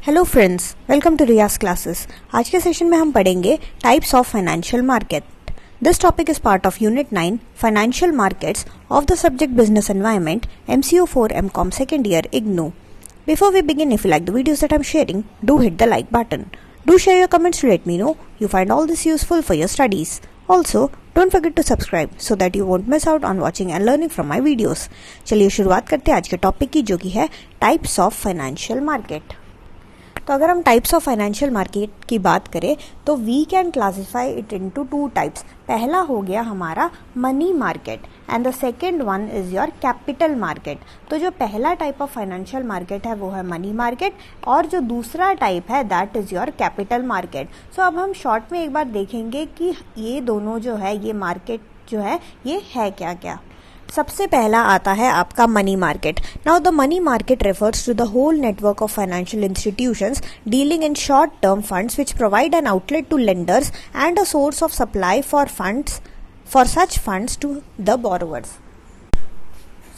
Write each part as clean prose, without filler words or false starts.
Hello friends, welcome to Riyaz classes. आज के session में हम पढ़ेंगे types of financial market. This topic is part of unit 9 financial markets of the subject business environment MCO 4 MCOM second year IGNOU. Before we begin, if you like the videos that I'm sharing, do hit the like button. Do share your comments to let me know you find all this useful for your studies. Also, don't forget to subscribe so that you won't miss out on watching and learning from my videos. चलिए शुरुआत करते हैं आज के topic की, जो कि है टाइप्स ऑफ फाइनेंशियल मार्केट। तो अगर हम टाइप्स ऑफ फाइनेंशियल मार्केट की बात करें तो we can classify it into two types. पहला हो गया हमारा money market and the second one is your capital market. तो जो पहला टाइप ऑफ फाइनेंशियल मार्केट है वो है मनी मार्केट, और जो दूसरा टाइप है that is your capital market. So अब हम शॉर्ट में एक बार देखेंगे कि ये दोनों जो है, ये मार्केट जो है ये है क्या क्या। सबसे पहला आता है आपका money market. Now the money market refers to the whole network of financial institutions dealing in short term funds which provide an outlet to lenders and a source of supply for such funds to the borrowers.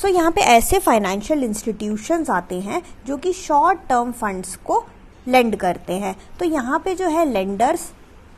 So यहाँ पे ऐसे financial institutions आते हैं जो कि short term funds को lend करते हैं। तो यहाँ पे जो है lenders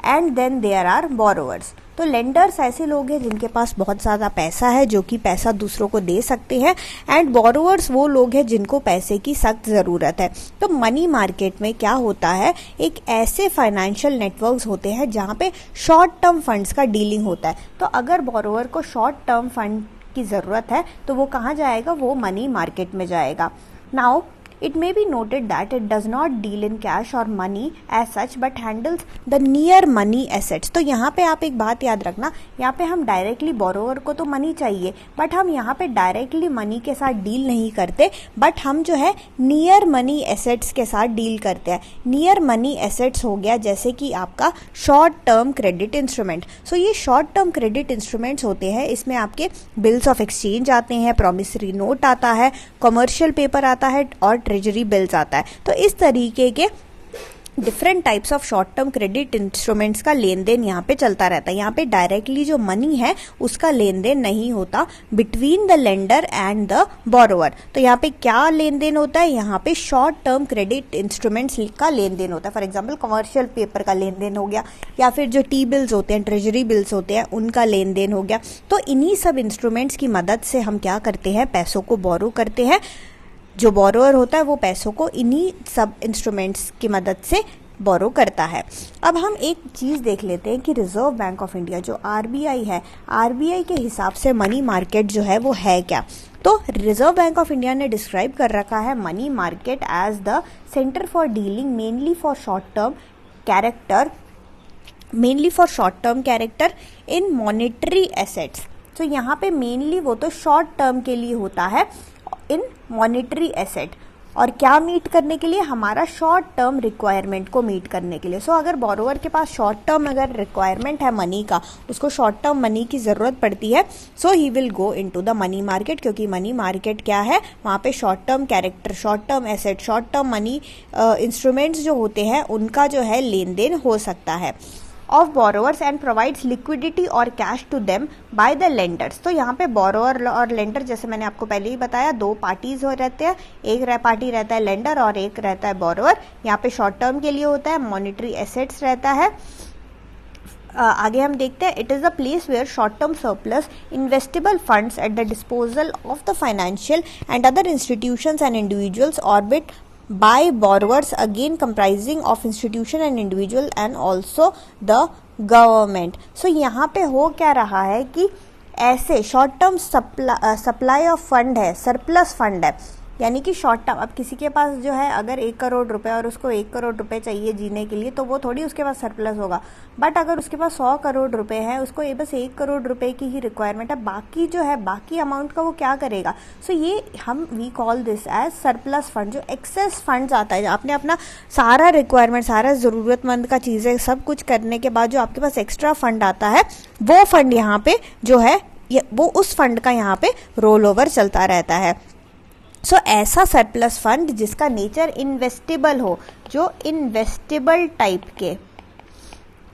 and then there are borrowers. तो लेंडर्स ऐसे लोग हैं जिनके पास बहुत ज़्यादा पैसा है, जो कि पैसा दूसरों को दे सकते हैं, एंड बोरोवर्स वो लोग हैं जिनको पैसे की सख्त ज़रूरत है। तो मनी मार्केट में क्या होता है, एक ऐसे फाइनेंशियल नेटवर्क्स होते हैं जहाँ पे शॉर्ट टर्म फंड्स का डीलिंग होता है। तो अगर बोरोवर को शॉर्ट टर्म फंड की ज़रूरत है तो वो कहाँ जाएगा, वो मनी मार्केट में जाएगा। Now it may be noted that it does not deal in cash or money as such but handles the near money assets। तो यहाँ पे आप एक बात याद रखना, यहाँ पे हम डायरेक्टली बोरोवर को तो मनी चाहिए, बट हम यहाँ पे डायरेक्टली मनी के साथ डील नहीं करते, बट हम जो है नियर मनी एसेट्स के साथ डील करते हैं। नियर मनी एसेट्स हो गया जैसे कि आपका शॉर्ट टर्म क्रेडिट इंस्ट्रूमेंट। सो ये शॉर्ट टर्म क्रेडिट इंस्ट्रूमेंट्स होते हैं, इसमें आपके बिल्स ऑफ एक्सचेंज आते हैं, प्रॉमिसरी नोट आता है, कमर्शियल पेपर आता है और ट्रेजरी बिल्स आता है। तो इस तरीके के different types of short term credit instruments का लेन देन यहाँ पे चलता रहता है। यहाँ पे डायरेक्टली जो मनी है उसका लेन देन नहीं होता between the lender and the borrower. तो यहाँ पे क्या लेन देन होता है, यहाँ पे शॉर्ट टर्म क्रेडिट इंस्ट्रूमेंट्स का लेन देन होता है। फॉर एग्जांपल कमर्शियल पेपर का लेन देन हो गया, या फिर जो टी बिल्स होते हैं, ट्रेजरी बिल्स होते हैं, उनका लेन देन हो गया। तो इन्हीं सब इंस्ट्रूमेंट्स की मदद से हम क्या करते हैं, पैसों को बोरो करते हैं। जो बोरोवर होता है वो पैसों को इन्हीं सब इंस्ट्रूमेंट्स की मदद से बोरो करता है। अब हम एक चीज़ देख लेते हैं कि रिजर्व बैंक ऑफ इंडिया जो RBI है, RBI के हिसाब से मनी मार्केट जो है वो है क्या। तो रिजर्व बैंक ऑफ इंडिया ने डिस्क्राइब कर रखा है money market as the centre for dealing mainly for short term character in monetary assets. तो यहाँ पे मेनली वो तो शॉर्ट टर्म के लिए होता है इन मॉनेटरी एसेट, और क्या मीट करने के लिए, हमारा शॉर्ट टर्म रिक्वायरमेंट को मीट करने के लिए। सो अगर बोरोवर के पास शॉर्ट टर्म अगर रिक्वायरमेंट है मनी का, उसको शॉर्ट टर्म मनी की ज़रूरत पड़ती है, so he will go into the money market. क्योंकि मनी मार्केट क्या है, वहाँ पे short term character, short term asset, short term money instruments जो होते हैं उनका जो है लेन देन हो सकता है of borrowers and provides liquidity और cash to them by the lenders. तो यहाँ पे बोरोवर और लेंडर, जैसे मैंने आपको पहले ही बताया, दो पार्टीज हो रहते हैं, एक पार्टी रहता है लेंडर और एक रहता है बोरोवर। यहाँ पे शॉर्ट टर्म के लिए होता है, मॉनेटरी एसेट्स रहता है। आगे हम देखते हैं, it is a place where short term surplus investable funds at the disposal of the financial and other institutions and individuals are bid by borrowers again comprising of institution and individual and also the government। so यहाँ पे हो क्या रहा है कि ऐसे short term supply of fund है, surplus fund है, यानी कि शॉर्ट टर्म। अब किसी के पास जो है अगर 1 करोड़ रुपए और उसको 1 करोड़ रुपए चाहिए जीने के लिए, तो वो थोड़ी उसके पास सरप्लस होगा। बट अगर उसके पास 100 करोड़ रुपए है, उसको ये बस 1 करोड़ रुपए की ही रिक्वायरमेंट है, बाकी जो है बाकी अमाउंट का वो क्या करेगा। सो ये हम we call this as surplus fund. जो एक्सेस फंड्स आता है, आपने अपना सारा रिक्वायरमेंट, सारा ज़रूरतमंद का चीज़ें सब कुछ करने के बाद जो आपके पास एक्स्ट्रा फंड आता है, वो फंड यहाँ पे जो है वो उस फंड का यहाँ पे रोल ओवर चलता रहता है। सो ऐसा सरप्लस फंड जिसका नेचर इन्वेस्टेबल हो, जो इन्वेस्टेबल टाइप के,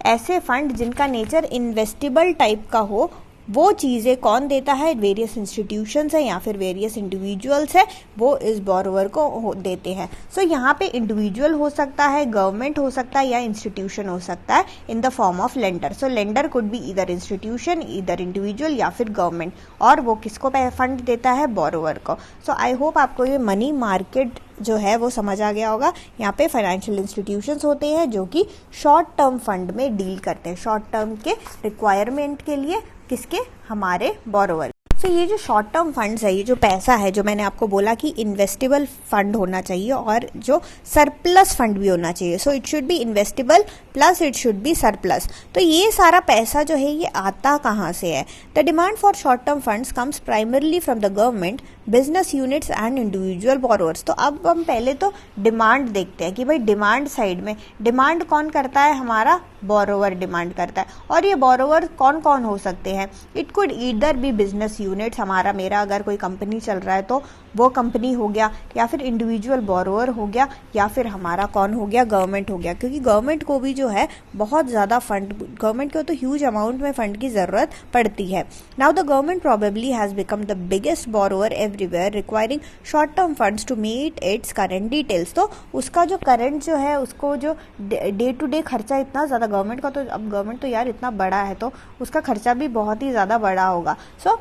ऐसे फंड जिनका नेचर इन्वेस्टेबल टाइप का हो, वो चीज़ें कौन देता है, वेरियस इंस्टीट्यूशंस है या फिर वेरियस इंडिविजुअल्स है, वो इस बोरोवर को देते हैं। सो यहाँ पे इंडिविजुअल हो सकता है, गवर्नमेंट हो सकता है या इंस्टीट्यूशन हो सकता है in the form of lender. So lender could be इधर इंस्टीट्यूशन, इधर इंडिविजुअल या फिर गवर्नमेंट, और वो किसको फंड देता है, बोरोवर को। सो आई होप आपको ये मनी मार्केट जो है वो समझ आ गया होगा। यहाँ पे फाइनेंशियल इंस्टीट्यूशंस होते हैं जो कि शॉर्ट टर्म फंड में डील करते हैं, शॉर्ट टर्म के रिक्वायरमेंट के लिए, किसके, हमारे बोरोवर। तो ये जो शॉर्ट टर्म फंड्स है, ये जो पैसा है, जो मैंने आपको बोला कि इन्वेस्टेबल फंड होना चाहिए और जो सरप्लस फंड भी होना चाहिए। So it should be investable plus it should be surplus. तो ये सारा पैसा जो है ये आता कहाँ से है? The demand for short term funds comes primarily from the government, business units and individual borrowers. तो अब हम पहले तो डिमांड देखते हैं कि भाई डिमांड साइड में डिमांड कौन करता है, हमारा बोरोवर डिमांड करता है। और ये बोरोवर कौन कौन हो सकते हैं? It could either be business units, हमारा मेरा अगर कोई कंपनी चल रहा है तो वो कंपनी हो गया, या फिर इंडिविजुअल बोरोवर हो गया, या फिर हमारा कौन हो गया, गवर्नमेंट हो गया। क्योंकि गवर्नमेंट को भी जो है बहुत ज़्यादा फंड, गवर्नमेंट को तो ह्यूज अमाउंट में फंड की ज़रूरत पड़ती है। Now the government probably has become the biggest borrower everywhere, requiring short term funds to meet its current details. तो उसका जो करंट जो है, उसको जो डे टू डे खर्चा इतना ज़्यादा, गवर्नमेंट का तो, अब गवर्नमेंट तो यार इतना बड़ा है तो उसका खर्चा भी बहुत ही ज़्यादा बड़ा होगा। सो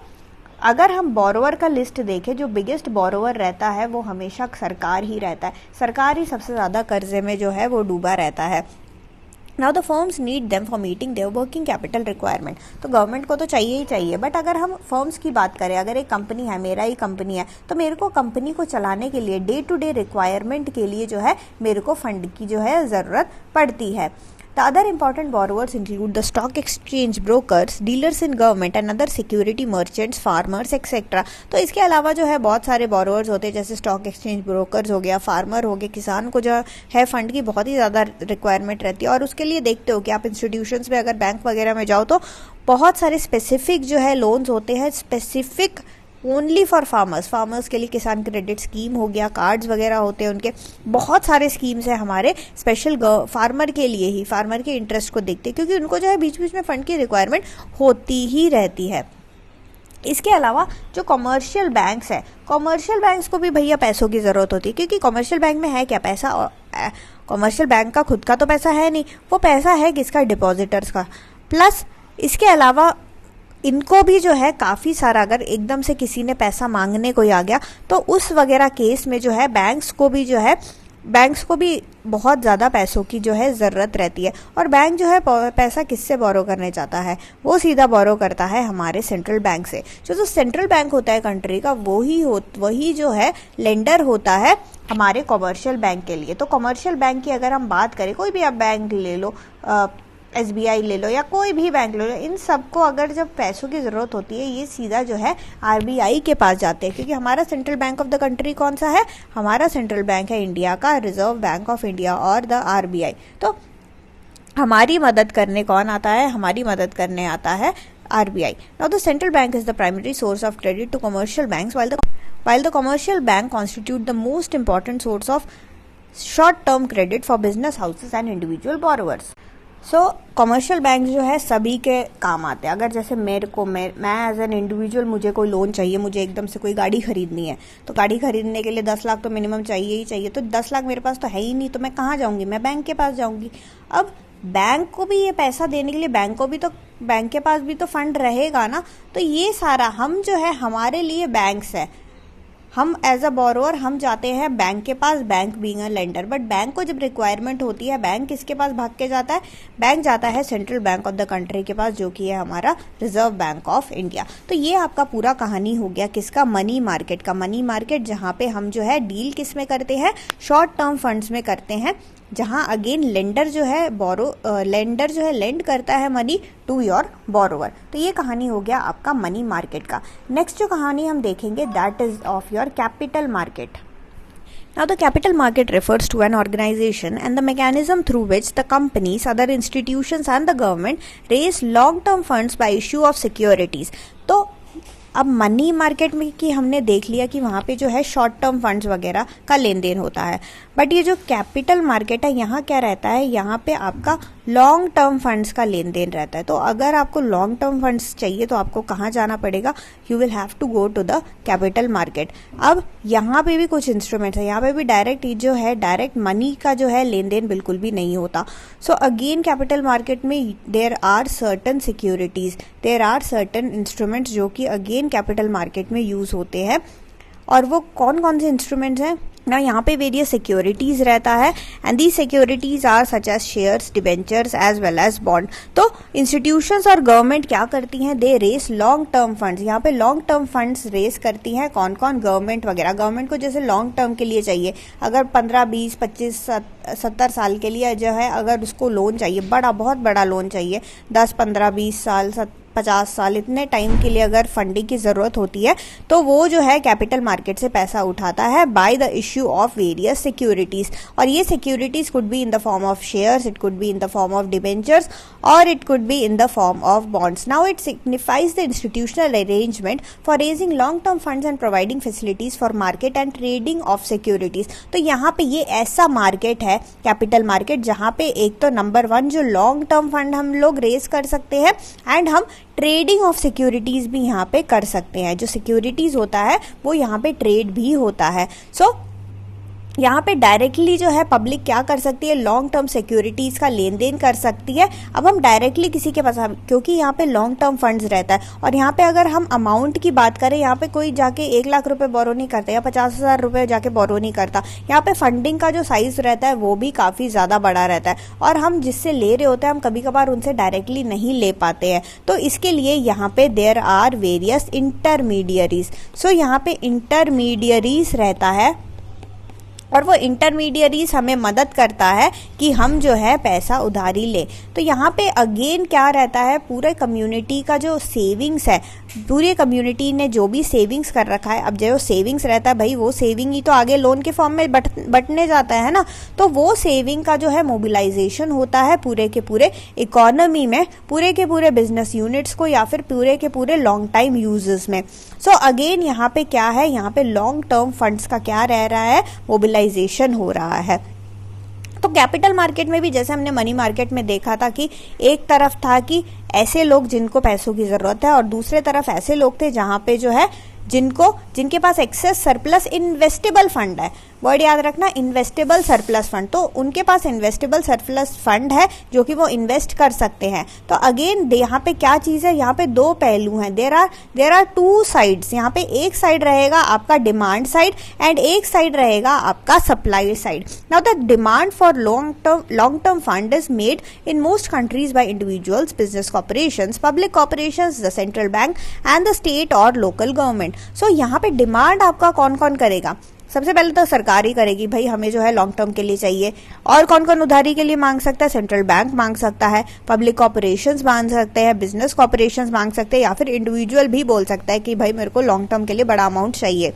अगर हम बोरोवर का लिस्ट देखें, जो बिगेस्ट बोरोवर रहता है वो हमेशा सरकार ही रहता है। सरकार ही सबसे ज़्यादा कर्जे में जो है वो डूबा रहता है। Now the firms need them for meeting their working capital requirement. तो गवर्नमेंट को तो चाहिए ही चाहिए, बट अगर हम फर्म्स की बात करें, अगर एक कंपनी है, मेरा ही कंपनी है, तो मेरे को कंपनी को चलाने के लिए, डे टू डे रिक्वायरमेंट के लिए जो है मेरे को फंड की जो है ज़रूरत पड़ती है। The other important borrowers include the stock exchange brokers, dealers in government and other security merchants, farmers, etc. तो इसके अलावा जो है बहुत सारे borrowers होते हैं, जैसे स्टॉक एक्सचेंज ब्रोकर्स हो गया, फार्मर हो गए, किसान को जो है फंड की बहुत ही ज़्यादा रिक्वायरमेंट रहती है। और उसके लिए देखते हो कि आप इंस्टीट्यूशंस में अगर बैंक वगैरह में जाओ तो बहुत सारे स्पेसिफिक जो है लोन्स होते हैं, specific only for farmers, farmers के लिए किसान क्रेडिट स्कीम हो गया, कार्ड्स वगैरह होते हैं उनके, बहुत सारे स्कीम्स हैं हमारे स्पेशल फार्मर के लिए ही, फार्मर के इंटरेस्ट को देखते हैं, क्योंकि उनको जो है बीच बीच में फंड की रिक्वायरमेंट होती ही रहती है। इसके अलावा जो कमर्शियल बैंक्स है, कमर्शियल बैंक्स को भी भैया पैसों की ज़रूरत होती है, क्योंकि कमर्शियल बैंक में है क्या पैसा, कमर्शियल बैंक का खुद का तो पैसा है नहीं, वो पैसा है किसका, डिपॉजिटर्स का। प्लस इसके अलावा इनको भी जो है काफ़ी सारा, अगर एकदम से किसी ने पैसा मांगने कोई आ गया तो उस वगैरह केस में जो है बैंक्स को भी जो है, बैंक्स को भी बहुत ज़्यादा पैसों की जो है ज़रूरत रहती है। और बैंक जो है पैसा किससे बोरो करने चाहता है, वो सीधा बोरो करता है हमारे सेंट्रल बैंक से। जो सेंट्रल बैंक होता है कंट्री का, वही जो है लेंडर होता है हमारे कमर्शियल बैंक के लिए। तो कमर्शियल बैंक की अगर हम बात करें, कोई भी आप बैंक ले लो, SBI ले लो या कोई भी बैंक ले लो, इन सबको अगर जब पैसों की ज़रूरत होती है, ये सीधा जो है RBI के पास जाते हैं, क्योंकि हमारा central bank of the country कौन सा है, हमारा सेंट्रल बैंक है इंडिया का, रिजर्व बैंक ऑफ इंडिया और द RBI। तो हमारी मदद करने कौन आता है, हमारी मदद करने आता है RBI। Now the central bank is the primary source of credit to commercial banks, while the commercial bank constitute the most important source of short-term credit for business houses and individual borrowers. So commercial bank जो है सभी के काम आते हैं। अगर जैसे मेरे को, मैं एज एन इंडिविजुअल, मुझे कोई लोन चाहिए, मुझे एकदम से कोई गाड़ी खरीदनी है, तो गाड़ी खरीदने के लिए 10 लाख तो मिनिमम चाहिए ही चाहिए। तो 10 लाख मेरे पास तो है ही नहीं, तो मैं कहाँ जाऊँगी, मैं बैंक के पास जाऊँगी। अब बैंक को भी ये पैसा देने के लिए बैंक के पास भी तो फंड रहेगा ना। तो ये सारा हम जो है, हमारे लिए बैंक्स है, हम एज अ बोरोवर हम जाते हैं बैंक के पास, bank being a lender. But bank को जब रिक्वायरमेंट होती है, बैंक किसके पास भाग के जाता है, बैंक जाता है central bank of the country के पास, जो कि है हमारा रिजर्व बैंक ऑफ इंडिया। तो ये आपका पूरा कहानी हो गया किसका, मनी मार्केट का। मनी मार्केट जहाँ पे हम जो है डील किस में करते हैं, शॉर्ट टर्म फंड्स में करते हैं, जहाँ अगेन लेंडर जो है लेंडर जो है लेंड करता है मनी टू योर बोरोवर। तो ये कहानी हो गया आपका मनी मार्केट का। नेक्स्ट जो कहानी हम देखेंगे, that is of your capital market. Now the capital market refers to an organization and the mechanism through which the companies, other institutions and the government raise long-term funds by issue of securities. तो अब money market में कि हमने देख लिया कि वहाँ पे जो है शॉर्ट टर्म फंड्स वगैरह का लेन देन होता है, बट ये जो कैपिटल मार्केट है, यहाँ क्या रहता है, यहाँ पे आपका लॉन्ग टर्म फंड्स का लेन देन रहता है। तो अगर आपको लॉन्ग टर्म फंड्स चाहिए तो आपको कहाँ जाना पड़ेगा, you will have to go to the capital market. अब यहाँ पे भी कुछ इंस्ट्रूमेंट्स है, यहाँ पे भी डायरेक्ट जो है डायरेक्ट मनी का जो है लेन देन बिल्कुल भी नहीं होता। सो अगेन कैपिटल मार्केट में there are certain securities, there are certain instruments जो कि अगेन कैपिटल मार्केट में यूज होते हैं। और वो कौन कौन से इंस्ट्रूमेंट्स हैं ना, यहाँ पे वेरियस सिक्योरिटीज रहता है and the securities are such as shares, debentures as well as bond. तो इंस्टीट्यूशंस और गवर्नमेंट क्या करती हैं, they raise long term funds. यहाँ पे लॉन्ग टर्म फंड्स रेस करती हैं कौन कौन, गवर्नमेंट वगैरह। गवर्नमेंट को जैसे लॉन्ग टर्म के लिए चाहिए, अगर 15, 20, 25, 70 साल के लिए जो है अगर उसको लोन चाहिए, बड़ा बहुत बड़ा लोन चाहिए, 10, 15, 20 साल, 50 साल, इतने टाइम के लिए अगर फंडिंग की ज़रूरत होती है तो वो जो है कैपिटल मार्केट से पैसा उठाता है by the issue of various securities. और ये securities could be in the form of shares, it could be in the form of debentures और it could be in the form of bonds. Now it signifies the institutional arrangement for raising long term funds and providing facilities for market and trading of securities. तो यहाँ पे ये ऐसा market है capital market जहाँ पे एक तो नंबर 1 जो लॉन्ग टर्म फंड हम लोग रेज कर सकते हैं एंड हम ट्रेडिंग ऑफ सिक्योरिटीज भी यहाँ पे कर सकते हैं। जो सिक्योरिटीज होता है वो यहाँ पे ट्रेड भी होता है। सो यहाँ पे डायरेक्टली जो है पब्लिक क्या कर सकती है, लॉन्ग टर्म सिक्योरिटीज का लेन देन कर सकती है। अब हम डायरेक्टली किसी के पास, क्योंकि यहाँ पे लॉन्ग टर्म फंड्स रहता है और यहाँ पे अगर हम अमाउंट की बात करें, यहाँ पे कोई जाके 1 लाख रुपए बोरो नहीं करता या 50,000 रुपए जाके बोरो नहीं करता। यहाँ पे फंडिंग का जो साइज रहता है वो भी काफ़ी ज़्यादा बड़ा रहता है और हम जिससे ले रहे होते हैं हम कभी कभार उनसे डायरेक्टली नहीं ले पाते हैं। तो इसके लिए यहाँ पे देयर आर वेरियस इंटरमीडियरीज। सो यहाँ पे इंटरमीडियरीज रहता है और वो इंटरमीडियरीज हमें मदद करता है कि हम जो है पैसा उधारी ले। तो यहाँ पे अगेन क्या रहता है, पूरे कम्युनिटी का जो सेविंग्स है, पूरे कम्युनिटी ने जो भी सेविंग्स कर रखा है, अब जो सेविंग्स रहता है भाई वो सेविंग ही तो आगे लोन के फॉर्म में बटने जाता है ना। तो वो सेविंग का जो है मोबिलाइजेशन होता है पूरे के पूरे इकोनॉमी में, पूरे के पूरे बिजनेस यूनिट्स को या फिर पूरे के पूरे लॉन्ग टाइम यूजर्स में। सो अगेन यहाँ पे क्या है, यहाँ पे लॉन्ग टर्म फंड्स का क्या रह रहा है, मोबिलाइजेशन हो रहा है। तो कैपिटल मार्केट में भी जैसे हमने मनी मार्केट में देखा था कि एक तरफ था कि ऐसे लोग जिनको पैसों की जरूरत है और दूसरे तरफ ऐसे लोग थे जहां पे जो है जिनके पास एक्सेस सरप्लस इन्वेस्टेबल फंड है। वर्ड याद रखना, इन्वेस्टेबल सरप्लस फंड। तो उनके पास इन्वेस्टेबल सरप्लस फंड है जो कि वो इन्वेस्ट कर सकते हैं। तो अगेन यहाँ पे क्या चीज है, यहाँ पे 2 पहलू हैं। There are 2 sides. यहाँ पे एक साइड रहेगा आपका डिमांड साइड एंड एक साइड रहेगा आपका supply side. Now the demand for long term fund is made in most countries by individuals, business corporations, public corporations, the central bank and the state और लोकल गवर्नमेंट। सो यहाँ पे demand आपका कौन कौन करेगा, सबसे पहले तो सरकार ही करेगी, भाई हमें जो है लॉन्ग टर्म के लिए चाहिए। और कौन कौन उधारी के लिए मांग सकता है, सेंट्रल बैंक मांग सकता है, पब्लिक कॉर्पोरेशंस मांग सकते हैं, बिजनेस कॉर्पोरेशंस मांग सकते हैं या फिर इंडिविजुअल भी बोल सकता है कि भाई मेरे को लॉन्ग टर्म के लिए बड़ा अमाउंट चाहिए।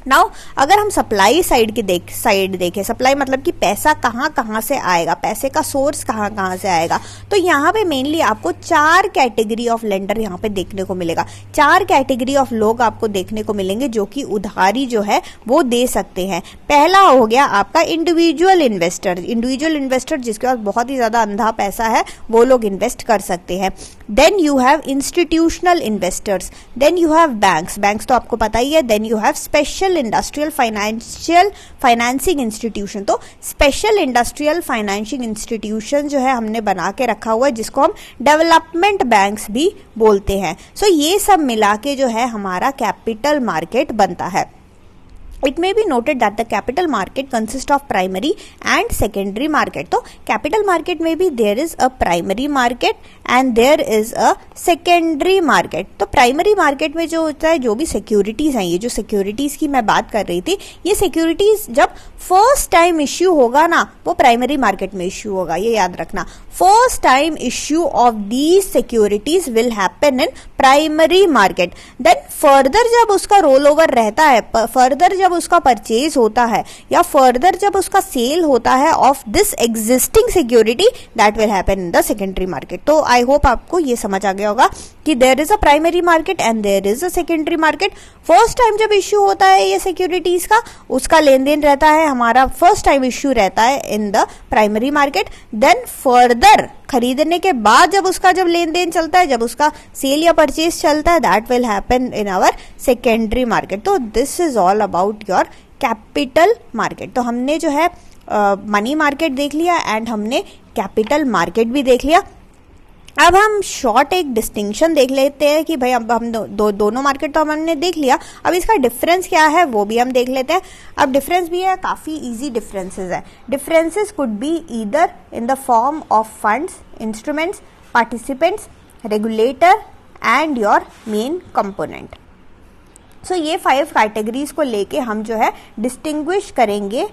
नाउ अगर हम सप्लाई साइड की देखें, सप्लाई मतलब कि पैसा कहाँ से आएगा, पैसे का सोर्स कहाँ से आएगा। तो यहाँ पे मेनली आपको 4 कैटेगरी ऑफ लेंडर यहाँ पे देखने को मिलेगा। 4 कैटेगरी ऑफ लोग आपको देखने को मिलेंगे जो कि उधारी जो है वो दे सकते हैं। पहला हो गया आपका इंडिविजुअल इन्वेस्टर जिसके पास बहुत ही ज्यादा अंधा पैसा है, वो लोग इन्वेस्ट कर सकते हैं। Then you have institutional investors, then you have banks तो आपको पता ही है, then you have special industrial financing institution. तो स्पेशल इंडस्ट्रियल फाइनेंसिंग इंस्टीट्यूशन जो है हमने बना के रखा हुआ है जिसको हम डेवलपमेंट बैंक्स भी बोलते हैं। सो ये सब मिला के जो है हमारा कैपिटल मार्केट बनता है। It may be noted that the capital market consists of primary and secondary market. तो capital market में भी there is a primary market and there is a secondary market. तो primary market में जो होता है, जो भी securities हैं, ये जो securities की मैं बात कर रही थी, ये securities जब first time issue होगा ना, वो primary market में issue होगा, ये याद रखना। First time issue of these securities will happen in primary market. Then further जब उसका roll over रहता है, further जब उसका परचेज होता है या फर्दर जब उसका सेल होता है of this existing security, that will happen in the secondary market. तो आई होप आपको ये समझ आ गया होगा कि there is a primary market and there is a secondary market. First time जब इश्यू होता है ये सिक्योरिटीज का, उसका लेन देन रहता है हमारा फर्स्ट टाइम इश्यू रहता है in the primary market, then further खरीदने के बाद जब लेन देन चलता है, जब उसका सेल या परचेज चलता है, that will happen in our secondary market. तो this is all about your capital market. तो हमने जो है मनी मार्केट देख लिया एंड हमने कैपिटल मार्केट भी देख लिया. अब हम शॉर्ट एक डिस्टिंक्शन देख लेते हैं कि भाई अब हम दोनों मार्केट तो हमने देख लिया, अब इसका डिफरेंस क्या है वो भी हम देख लेते हैं. अब डिफरेंस भी है, काफ़ी इजी डिफरेंसेस है. Differences could be either in the form of funds, instruments, participants, regulator and your main component. So ये 5 कैटेगरीज को लेके हम जो है डिस्टिंग्विश करेंगे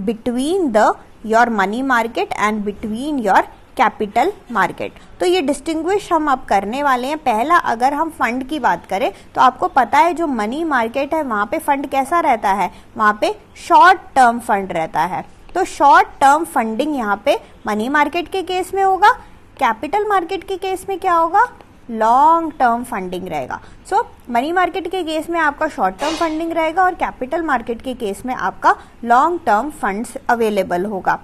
between the your money market and between your capital market. तो ये डिस्टिंग्विश हम अब करने वाले हैं. पहला, अगर हम फंड की बात करें तो आपको पता है जो मनी मार्केट है वहाँ पे फंड कैसा रहता है, वहाँ पे शॉर्ट टर्म फंड रहता है. तो शॉर्ट टर्म फंडिंग यहाँ पे मनी मार्केट के केस में होगा. कैपिटल मार्केट के केस में क्या होगा, लॉन्ग टर्म फंडिंग रहेगा. सो मनी मार्केट के केस में आपका शॉर्ट टर्म फंडिंग रहेगा और कैपिटल मार्केट के केस में आपका लॉन्ग टर्म फंड्स अवेलेबल होगा.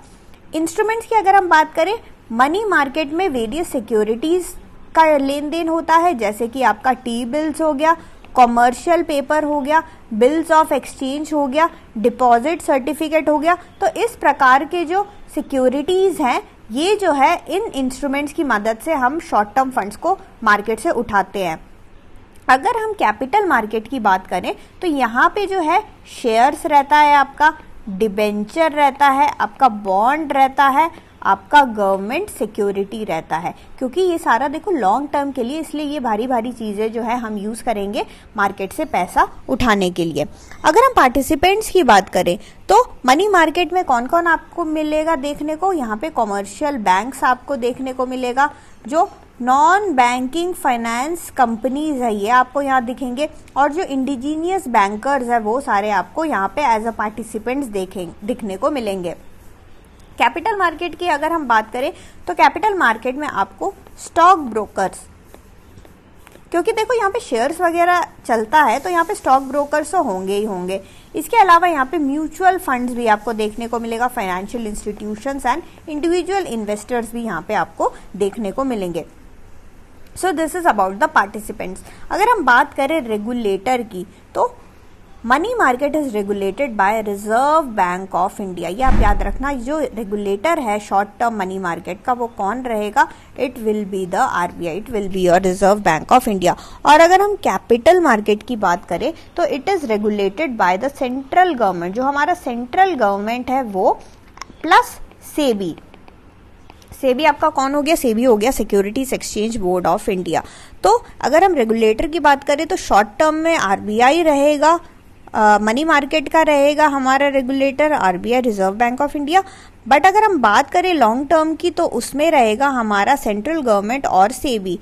इंस्ट्रूमेंट्स की अगर हम बात करें, मनी मार्केट में वेरियस सिक्योरिटीज का लेन देन होता है, जैसे कि आपका टी बिल्स हो गया, कॉमर्शियल पेपर हो गया, बिल्स ऑफ एक्सचेंज हो गया, डिपॉजिट सर्टिफिकेट हो गया. तो इस प्रकार के जो सिक्योरिटीज हैं ये जो है इन इंस्ट्रूमेंट्स की मदद से हम शॉर्ट टर्म फंड्स को मार्केट से उठाते हैं. अगर हम कैपिटल मार्केट की बात करें तो यहाँ पे जो है शेयर्स रहता है, आपका डिबेंचर रहता है, आपका बॉन्ड रहता है, आपका गवर्नमेंट सिक्योरिटी रहता है. क्योंकि ये सारा देखो लॉन्ग टर्म के लिए, इसलिए ये भारी भारी चीज़ें जो है हम यूज़ करेंगे मार्केट से पैसा उठाने के लिए. अगर हम पार्टिसिपेंट्स की बात करें तो मनी मार्केट में कौन कौन आपको मिलेगा देखने को, यहाँ पे कॉमर्शियल बैंक्स आपको देखने को मिलेगा, जो नॉन बैंकिंग फाइनेंस कंपनीज है ये आपको यहाँ दिखेंगे, और जो इंडिजीनियस बैंकर्स है वो सारे आपको यहाँ पे एज अ पार्टिसिपेंट्स दिखने को मिलेंगे. कैपिटल मार्केट की अगर हम बात करें तो कैपिटल मार्केट में आपको स्टॉक ब्रोकर्स, क्योंकि देखो यहाँ पे शेयर्स वगैरह चलता है तो यहाँ पे स्टॉक ब्रोकर्स तो होंगे ही होंगे. इसके अलावा यहाँ पे म्यूचुअल फंड्स भी आपको देखने को मिलेगा, financial institutions and individual investors भी यहाँ पे आपको देखने को मिलेंगे. So this is about the participants. अगर हम बात करें रेगुलेटर की तो money market is regulated by reserve Bank of India. ये आप याद रखना, जो रेगुलेटर है शॉर्ट टर्म मनी मार्केट का वो कौन रहेगा, it will be the RBI, it will be your reserve Bank of India. और अगर हम कैपिटल मार्केट की बात करें तो it is regulated by the central government. जो हमारा सेंट्रल गवर्नमेंट है वो प्लस सेबी. सेबी आपका कौन हो गया, सेबी हो गया securities exchange board of India. तो अगर हम रेगुलेटर की बात करें तो शॉर्ट टर्म में आरबीआई रहेगा, मनी मार्केट का रहेगा हमारा regulator RBI, reserve Bank of India. But अगर हम बात करें लॉन्ग टर्म की तो उसमें रहेगा हमारा सेंट्रल गवर्नमेंट और सेबी,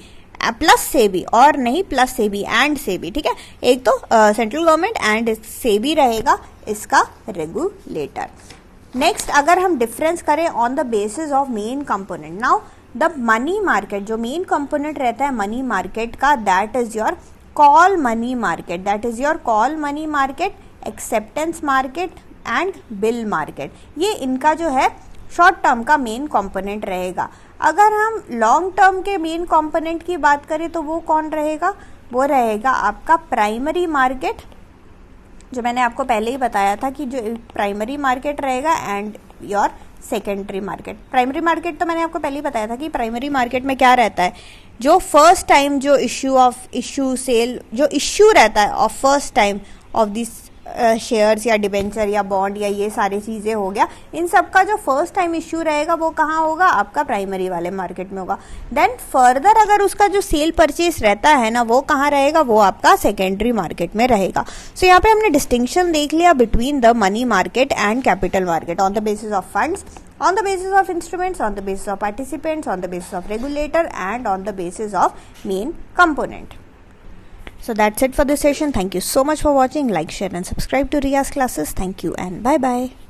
प्लस सेबी, और नहीं प्लस सेबी एंड सेबी. ठीक है, एक तो सेंट्रल गवर्नमेंट एंड सेबी रहेगा इसका रेगुलेटर. नेक्स्ट, अगर हम डिफरेंस करें on the basis of main component, now the money market जो मेन कंपोनेंट रहता है मनी मार्केट का, that is your call money market, that is your call money market, acceptance market and bill market. ये इनका जो है short term का main component रहेगा. अगर हम लॉन्ग टर्म के मेन कंपोनेंट की बात करें तो वो कौन रहेगा, वो रहेगा आपका प्राइमरी मार्केट, जो मैंने आपको पहले ही बताया था कि जो प्राइमरी मार्केट रहेगा and your secondary market. Primary market तो मैंने आपको पहले ही बताया था कि प्राइमरी मार्केट में क्या रहता है, जो फर्स्ट टाइम जो इश्यू सेल जो इश्यू रहता है of first time of this shares या डिबेंचर या बॉन्ड या ये सारी चीज़ें हो गया, इन सब का जो फर्स्ट टाइम इश्यू रहेगा वो कहाँ होगा, आपका प्राइमरी वाले मार्केट में होगा. देन फर्दर अगर उसका जो सेल परचेस रहता है ना वो कहाँ रहेगा, वो आपका सेकेंडरी मार्केट में रहेगा. सो यहाँ पे हमने डिस्टिंक्शन देख लिया between the money market and capital market on the basis of funds, on the basis of instruments, on the basis of participants, on the basis of regulator and on the basis of main component. So that's it for this session. Thank you so much for watching. Like, share and subscribe to Riya's classes. Thank you and bye bye.